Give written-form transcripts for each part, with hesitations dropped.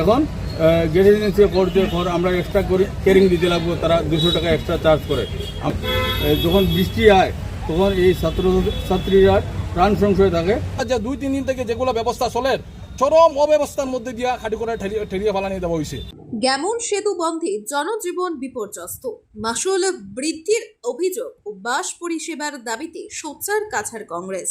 এখন gas agency করতে আমরা এক্সট্রা করি কেরিং দিতে লাগবো, তারা 200 টাকা এক্সট্রা চার্জ করে। যখন বৃষ্টি হয় তখন এই ছাত্রীরা প্রাণ সংশয় থাকে। যে 2-3 দিন থেকে যেগুলো ব্যবস্থা চলে চরম অব্যবস্থার মধ্যে দিয়া খাটি করে ঠেলিয়ে ফালানি দেওয়া হয়েছে। গ্যামন সেতু বন্ধে জনজীবন বিপর্যস্ত, মাসুল বৃদ্ধির অভিযোগ ও বাস পরিষেবার দাবিতে সোচ্চার কাছাড় কংগ্রেস।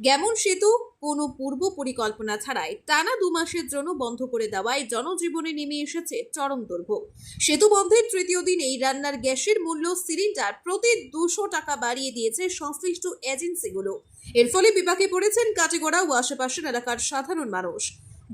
গ্যামন সেতু কোনো পূর্ব পরিকল্পনা ছাড়াই টানা 2 মাসের জন্য বন্ধ করে দেওয়ায় জনজীবনে নেমে এসেছে চরম দুর্ভোগ। সেতু বন্ধের তৃতীয় দিনেই রান্নার গ্যাসের মূল্য সিলিন্ডার প্রতি 200 টাকা বাড়িয়ে দিয়েছে সংশ্লিষ্ট এজেন্সিগুলো। এর ফলে বিপাকে পড়েছেন কাটিগড়া ও আশেপাশের এলাকার সাধারণ মানুষ।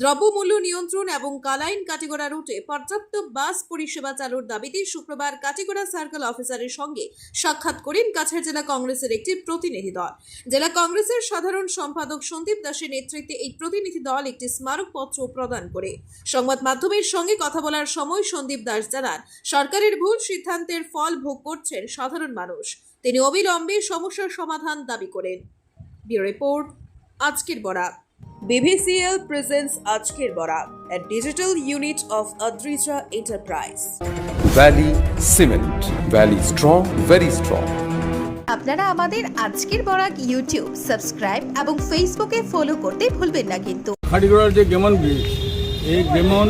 দ্রব্যমূল্য নিয়ন্ত্রণ এবং কালাইন কাটিগড়া রুটে পর্যাপ্ত বাস পরিষেবা চালুর দাবিতে শুক্রবার কাটিগড়া সার্কেল অফিসারের সঙ্গে সাক্ষাৎ করেন কাছাড় জেলা কংগ্রেসের একটি প্রতিনিধি দল। জেলা কংগ্রেসের সাধারণ সম্পাদক সন্দীপ দাসের নেতৃত্বে এই প্রতিনিধি দল একটি স্মারকপত্র প্রদান করে সংবাদ মাধ্যমের সঙ্গে কথা বলার সময় সন্দীপ দাস জানান, সরকারের ভুল সিদ্ধান্তের ফল ভোগ করছেন সাধারণ মানুষ। তিনি অবিলম্বে সমস্যার সমাধান দাবি করেন। ব্যুরো রিপোর্ট, আজকের Barak. BBCL presents Ajker Borak, a digital unit of Adrija Enterprise. Valley Cement. Valley strong, very strong. আপনারা আমাদের আজকের বরাক ইউটিউব সাবস্ক্রাইব এবং ফেসবুকে ফলো করতে ভুলবেন না কিন্তু। খাটিগড়ার যে গেমন ব্রিজ, এই গেমন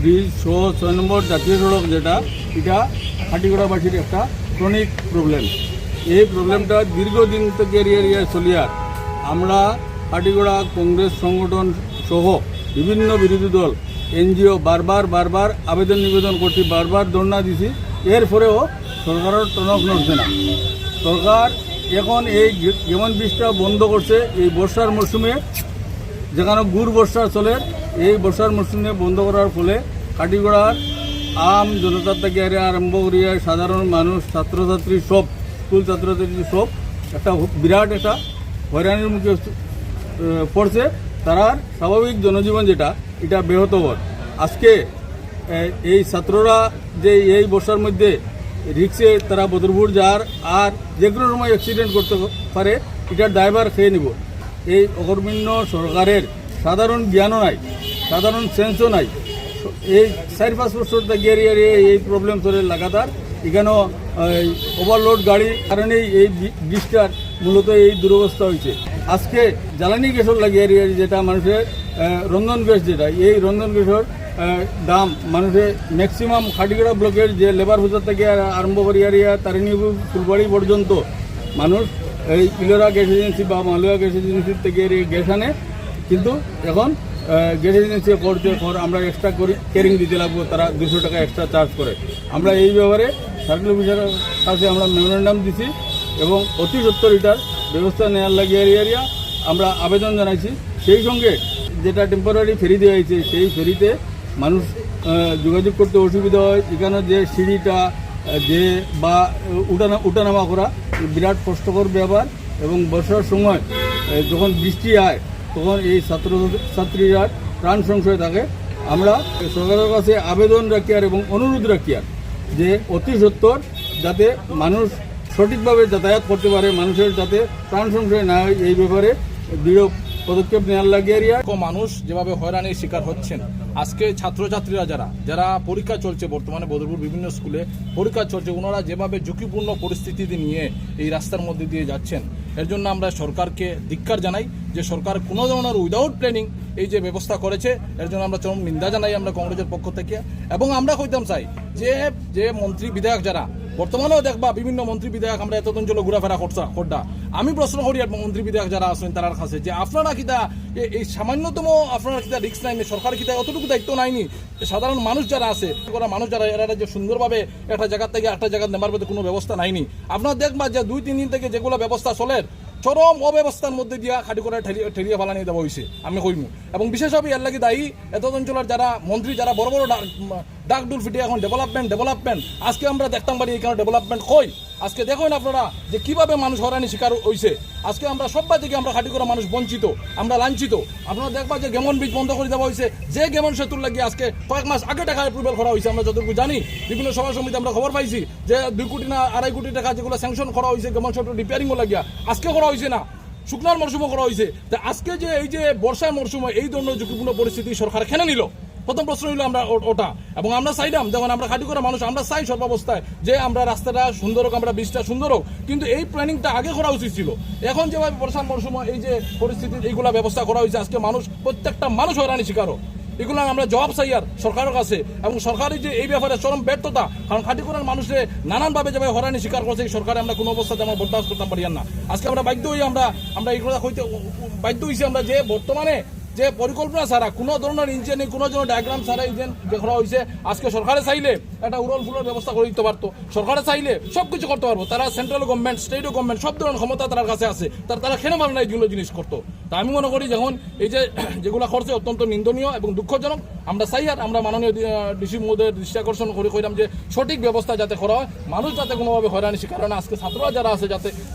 ব্রিজ 6 নম্বর জাতীয় সড়ক যেটা, এটা খাটিগড়াবাসীর একটা ক্রনিক প্রবলেম। এই প্রবলেমটা দীর্ঘদিন থেকে এরিয়া চলিয়ার আমরা খাটিগড়া কংগ্রেস সংগঠন সহ বিভিন্ন বিরোধী দল এনজিও বারবার আবেদন নিবেদন করছি, বারবার ধর্ণা দিছি, এরপরেও সরকারের টনক নড়ছে না। সরকার এখন এই গেমন ব্রিজটা বন্ধ করছে এই বর্ষার মরশুমে, যেখানে গুড় বর্ষা চলে, এই বর্ষার মরশুমে বন্ধ করার ফলে খাটিগড়ার আম জনতা থেকে আরম্ভ করিয়া সাধারণ মানুষ, ছাত্রছাত্রী সব, স্কুল ছাত্রছাত্রী সব একটা বিরাট একটা হয়রানির মুখে পড়ছে। তারার স্বাভাবিক জনজীবন যেটা, এটা ব্যাহত হয়। আজকে এই ছাত্ররা যে এই বর্ষার মধ্যে রিক্সে তারা বদরপুর যার আর যে কোনো সময় অ্যাক্সিডেন্ট করতে পারে, এটার ড্রাইভার খেয়ে নিব। এই অকর্মণ্য সরকারের সাধারণ জ্ঞানও নাই, সাধারণ সেন্সও নাই। এই 4-5 বছর থেকে এই প্রবলেম চলে লাগাতার। এখানেও ওভারলোড গাড়ি কারণেই এই ব্রিজটার মূলত এই দুরবস্থা হয়েছে। আজকে জ্বালানি গ্যাসের লাগিয়ে যেটা মানুষের রন্ধন গ্যাস, যেটা এই রন্ধন গ্যাসের দাম মানুষের ম্যাক্সিমাম খাটিগড়া ব্লকের যে লেবার বাজার থেকে আরম্ভ করিয়া তারিণীপুর ফুলবাড়ি পর্যন্ত মানুষ এই ইলোরা গ্যাস এজেন্সি বা মালুয়া গ্যাস এজেন্সির থেকে গ্যাস আনে, কিন্তু এখন গ্যাস এজেন্সি করতে আমরা এক্সট্রা করি কেরিং দিতে লাগবো, তারা 200 টাকা এক্সট্রা চার্জ করে। আমরা এই ব্যাপারে সার্কেল অফিসারের কাছে আমরা মেমোরেন্ডাম দিছি এবং অতি সত্তর এটার ব্যবস্থা নেওয়ার লাগিয়ে এরিয়া আমরা আবেদন জানাইছি। সেই সঙ্গে যেটা টেম্পোরারি ফেরি দেওয়া হয়েছে, সেই ফেরিতে মানুষ যোগাযোগ করতে অসুবিধা হয়। এখানে যে সিঁড়িটা যে বা উঠানামা করা বিরাট কষ্টকর ব্যাপার, এবং বর্ষার সময় যখন বৃষ্টি হয় তখন এই ছাত্রছাত্রীরা প্রাণ সংশয় থাকে। আমরা সরকারের কাছে আবেদন রাখি এবং অনুরোধ রাখি যে অতি সত্বর যাতে মানুষ সঠিকভাবে যাতায়াত করতে পারে, মানুষের যাতে প্রাণ সংশয় না হয়, এই ব্যাপারে দৃঢ় পদক্ষেপ নেওয়ার লাগিয়ে মানুষ যেভাবে হয়রানির শিকার হচ্ছেন। আজকে ছাত্রছাত্রীরা যারা পরীক্ষা চলছে, বর্তমানে বদরপুর বিভিন্ন স্কুলে পরীক্ষা চলছে, ওনারা যেভাবে ঝুঁকিপূর্ণ পরিস্থিতি নিয়ে এই রাস্তার মধ্যে দিয়ে যাচ্ছেন, এর জন্য আমরা সরকারকে ধিক্কার জানাই যে সরকার কোনো ধরনের উইদাউট প্ল্যানিং এই যে ব্যবস্থা করেছে, এর জন্য আমরা চরম নিন্দা জানাই আমরা কংগ্রেসের পক্ষ থেকে। এবং আমরা কইতাম চাই যে মন্ত্রী বিধায়ক যারা বর্তমানেও দেখবা বিভিন্ন মন্ত্রী বিধায়ক আমরা এতদিন চলো ঘোরাফেরা করতা, আমি প্রশ্ন করি আর মন্ত্রী বিধায়ক যারা আছেন তার কাছে যে আপনারা কিতা এই সামান্যতম আপনারা কিতা রিস্ক নাইনি, সরকার কিতা অতটুকু দায়িত্ব নাইনি, সাধারণ মানুষ যারা আছে, মানুষ যারা এরা যে সুন্দরভাবে একটা জায়গা থেকে একটা জায়গা নেবার মধ্যে কোনো ব্যবস্থা নাইনি। আপনারা দেখবা যে 2-3 দিন থেকে যেগুলো ব্যবস্থা চলে চরম অব্যবস্থার মধ্যে দিয়া খাটি করে ঠেলিয়ে ফালানি দেওয়া হয়েছে আমি কইমু। এবং বিশেষভাবে এর লাগে দায়ী এত অঞ্চলের যারা মন্ত্রী, যারা বড় বড় ডাক ডুল ফিটে এখন ডেভেলপমেন্ট আজকে আমরা দেখতাম পারি এখানে ডেভেলপমেন্ট কই। আজকে দেখুন আপনারা যে কিভাবে মানুষ হয়রানি শিকার হয়েছে। আজকে আমরা সব্বা থেকে আমরা খাটি করা মানুষ বঞ্চিত, আমরা লাঞ্ছিত। আপনারা দেখবা যে গেমন ব্রিজ বন্ধ করে দেওয়া হয়েছে, যে গেমন সেতুর লাগিয়ে আজকে কয়েক মাস আগে টাকা অ্যাপ্রুভাল করা হয়েছে। আমরা যতটুকু জানি বিভিন্ন সভা সমিতি আমরা খবর পাইছি যে 2 কোটি না 2.5 কোটি টাকা যেগুলো স্যাংশন করা হয়েছে গেমন সেতু রিপেয়ারিংও লাগিয়া, আজকে করা হয়েছে না, শুকনার মরশুমও করা হয়েছে। তা আজকে যে এই যে বর্ষার মরশুমে এই ধরনের ঝুঁকিপূর্ণ পরিস্থিতি সরকার খেলে নিল, প্রথম প্রশ্ন হইলো আমরা ওটা। এবং আমরা চাইলাম, যখন আমরা খাটি করে মানুষ, আমরা চাই সর্বাবস্থায় যে আমরা রাস্তাটা সুন্দর হোক, আমরা বীজটা সুন্দর হোক, কিন্তু এই প্ল্যানিংটা আগে করা উচিত ছিল। এখন যেভাবে বর্ষার মরশুমে এই যে পরিস্থিতি, এইগুলা ব্যবস্থা করা হয়েছে, আজকে মানুষ, প্রত্যেকটা মানুষ হয়রানি শিকার হোক। এগুলো আমরা জবাব চাই আর সরকারের কাছে, এবং সরকারের যে এই ব্যাপারে চরম ব্যর্থতা, কারণ খাটিকোনার মানুষে নানানভাবে যেভাবে হয়রানি স্বীকার করছে, এই সরকারে আমরা কোনো অবস্থাতে আমরা বরদাস্ত করতে পারি না। আজকে আমরা বাধ্য হই, আমরা এই কথা হইতে বাধ্য হয়েছি আমরা, যে বর্তমানে যে পরিকল্পনা ছাড়া, কোনো ধরনের ইঞ্জিনিয়ারিং, কোনো ধরনের ডায়াগ্রাম ছাড়া যে করা হয়েছে, আজকে সরকারে চাইলে একটা উড়ল ফুলের ব্যবস্থা করে দিতে পারতো। সরকারে চাইলে সব কিছু করতে পারবো। তারা সেন্ট্রাল গভর্নমেন্ট, স্টেট গভর্নমেন্ট, সব ধরনের ক্ষমতা তার কাছে আছে, তারা কেন পারে না এইগুলো জিনিস করতো? তা আমি মনে করি, যখন এই যে যেগুলো করছে অত্যন্ত নিন্দনীয় এবং দুঃখজনক। আমরা চাই আর আমরা মাননীয় ডিসি মহোদয়ের দৃষ্টি আকর্ষণ করে কইলাম যে সঠিক ব্যবস্থা যাতে করা হয়, মানুষ যাতে কোনোভাবে হয়রানি শিকার হয় না, আজকে ছাত্ররা যারা আছে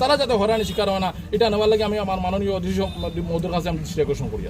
তারা যাতে হয়রানি শিকার হয় না, এটা নেওয়ার লাগে আমি আমার মাননীয় ডিসি মহোদয়ের কাছে আমি দৃষ্টি আকর্ষণ করি।